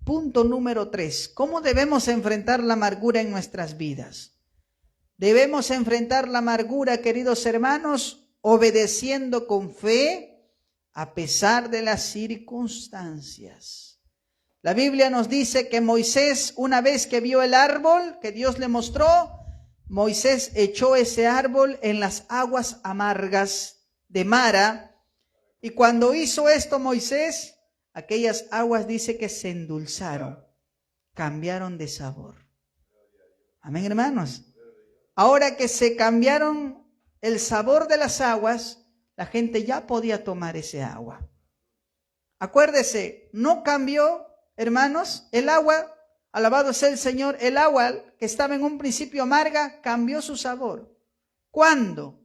Punto número 3. ¿Cómo debemos enfrentar la amargura en nuestras vidas? Debemos enfrentar la amargura, queridos hermanos, obedeciendo con fe a pesar de las circunstancias. La Biblia nos dice que Moisés, una vez que vio el árbol que Dios le mostró, Moisés echó ese árbol en las aguas amargas de Mara. Y cuando hizo esto Moisés, aquellas aguas dice que se endulzaron, cambiaron de sabor. Amén, hermanos. Ahora que se cambiaron el sabor de las aguas, la gente ya podía tomar ese agua. Acuérdese, no cambió, hermanos, el agua, alabado sea el Señor, el agua que estaba en un principio amarga, cambió su sabor. ¿Cuándo?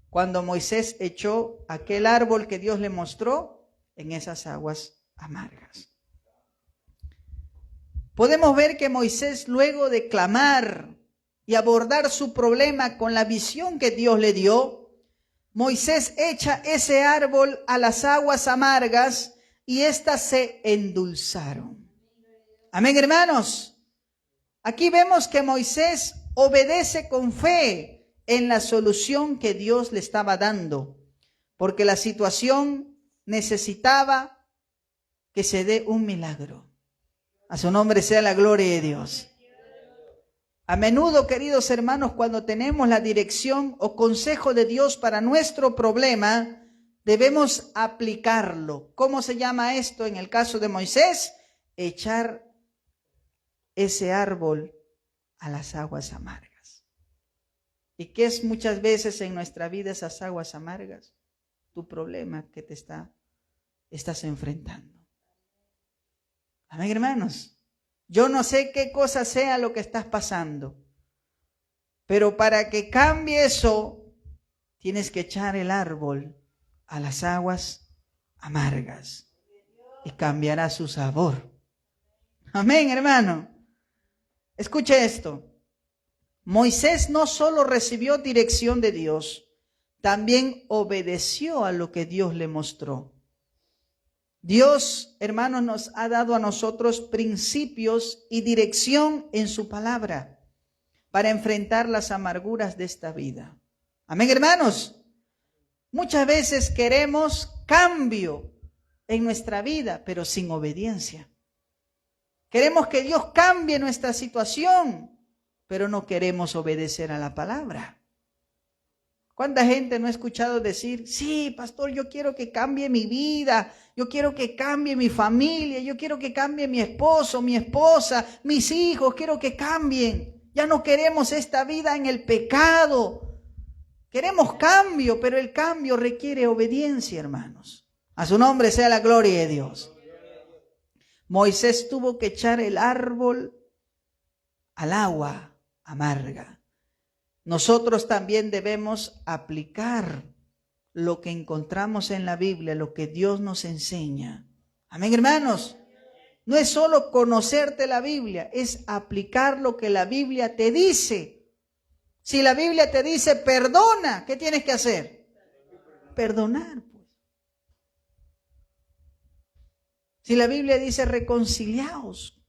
Cuando Moisés echó aquel árbol que Dios le mostró en esas aguas amargas. Podemos ver que Moisés, luego de clamar y abordar su problema con la visión que Dios le dio, Moisés echa ese árbol a las aguas amargas y éstas se endulzaron. Amén, hermanos. Aquí vemos que Moisés obedece con fe en la solución que Dios le estaba dando, porque la situación necesitaba que se dé un milagro. A su nombre sea la gloria de Dios. A menudo, queridos hermanos, cuando tenemos la dirección o consejo de Dios para nuestro problema, debemos aplicarlo. ¿Cómo se llama esto en el caso de Moisés? Echar ese árbol a las aguas amargas. ¿Y qué es muchas veces en nuestra vida esas aguas amargas? Tu problema que estás enfrentando. Amén, hermanos. Yo no sé qué cosa sea lo que estás pasando, pero para que cambie eso, tienes que echar el árbol a las aguas amargas y cambiará su sabor. Amén, hermano. Escuche esto. Moisés no solo recibió dirección de Dios, también obedeció a lo que Dios le mostró. Dios, hermanos, nos ha dado a nosotros principios y dirección en su palabra para enfrentar las amarguras de esta vida. Amén, hermanos. Muchas veces queremos cambio en nuestra vida, pero sin obediencia. Queremos que Dios cambie nuestra situación, pero no queremos obedecer a la palabra. ¿Cuánta gente no ha escuchado decir, sí, pastor, yo quiero que cambie mi vida, yo quiero que cambie mi familia, yo quiero que cambie mi esposo, mi esposa, mis hijos, quiero que cambien. Ya no queremos esta vida en el pecado. Queremos cambio, pero el cambio requiere obediencia, hermanos. A su nombre sea la gloria de Dios. Moisés tuvo que echar el árbol al agua amarga. Nosotros también debemos aplicar lo que encontramos en la Biblia, lo que Dios nos enseña. Amén, hermanos. No es solo conocerte la Biblia, es aplicar lo que la Biblia te dice. Si la Biblia te dice perdona, ¿qué tienes que hacer? Perdonar, pues. Si la Biblia dice reconciliaos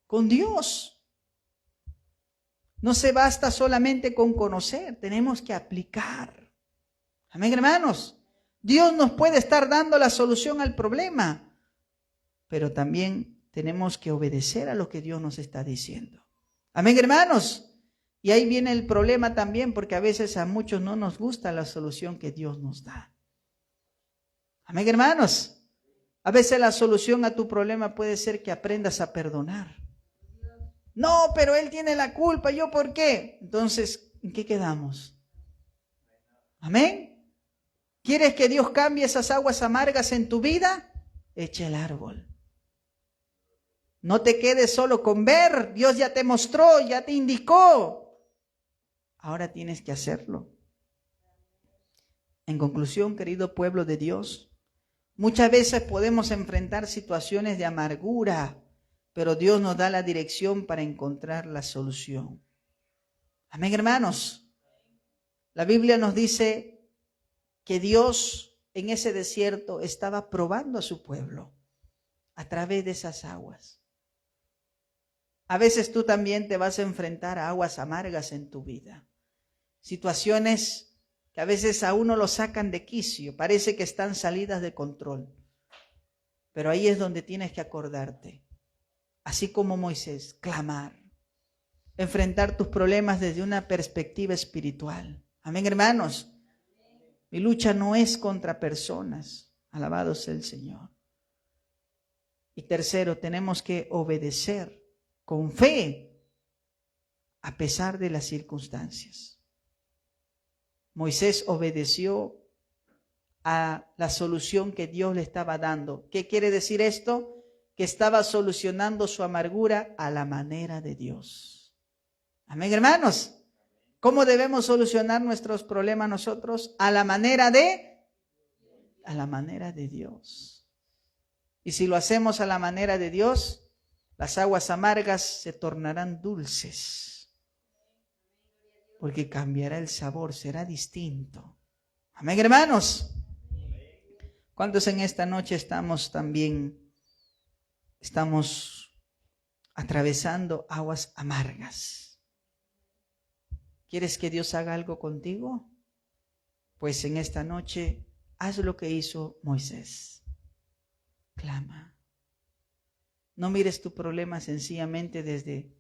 con Dios, no se basta solamente con conocer, tenemos que aplicar. Amén, hermanos. Dios nos puede estar dando la solución al problema, pero también tenemos que obedecer a lo que Dios nos está diciendo. Amén, hermanos. Y ahí viene el problema también, porque a veces a muchos no nos gusta la solución que Dios nos da. Amén, hermanos. A veces la solución a tu problema puede ser que aprendas a perdonar. No, pero él tiene la culpa, ¿yo por qué? Entonces, ¿en qué quedamos? Amén. ¿Quieres que Dios cambie esas aguas amargas en tu vida? Echa el árbol. No te quedes solo con ver, Dios ya te mostró, ya te indicó. Ahora tienes que hacerlo. En conclusión, querido pueblo de Dios, muchas veces podemos enfrentar situaciones de amargura, pero Dios nos da la dirección para encontrar la solución. Amén, hermanos. La Biblia nos dice que Dios en ese desierto estaba probando a su pueblo a través de esas aguas. A veces tú también te vas a enfrentar a aguas amargas en tu vida. Situaciones que a veces a uno lo sacan de quicio, parece que están salidas de control. Pero ahí es donde tienes que acordarte. Así como Moisés, clamar, enfrentar tus problemas desde una perspectiva espiritual. Amén, hermanos. Mi lucha no es contra personas. Alabado sea el Señor. Y tercero, tenemos que obedecer con fe a pesar de las circunstancias. Moisés obedeció a la solución que Dios le estaba dando. ¿Qué quiere decir esto? Que estaba solucionando su amargura a la manera de Dios. Amén, hermanos. ¿Cómo debemos solucionar nuestros problemas nosotros? A la manera de Dios. Y si lo hacemos a la manera de Dios, las aguas amargas se tornarán dulces. Porque cambiará el sabor, será distinto. Amén, hermanos. ¿Cuántos en esta noche estamos atravesando aguas amargas? ¿Quieres que Dios haga algo contigo? Pues en esta noche haz lo que hizo Moisés. Clama. No mires tu problema sencillamente desde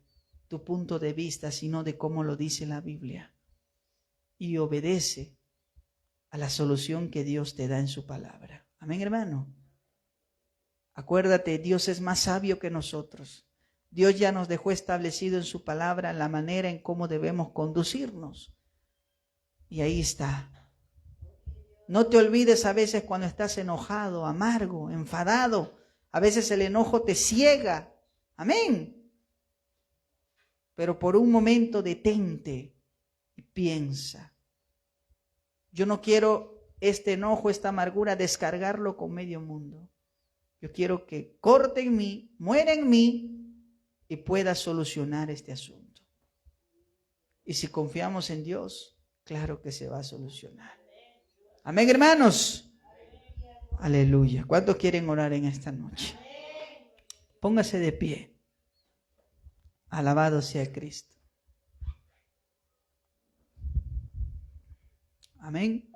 tu punto de vista, sino de cómo lo dice la Biblia. Y obedece a la solución que Dios te da en su palabra. Amén, hermano. Acuérdate, Dios es más sabio que nosotros. Dios ya nos dejó establecido en su palabra la manera en cómo debemos conducirnos. Y ahí está. No te olvides a veces cuando estás enojado, amargo, enfadado. A veces el enojo te ciega. Amén. Pero por un momento detente y piensa. Yo no quiero este enojo, esta amargura, descargarlo con medio mundo. Yo quiero que corte en mí, muera en mí y pueda solucionar este asunto. Y si confiamos en Dios, claro que se va a solucionar. Amén, hermanos. Aleluya. ¿Cuántos quieren orar en esta noche? Póngase de pie. Alabado sea Cristo. Amén.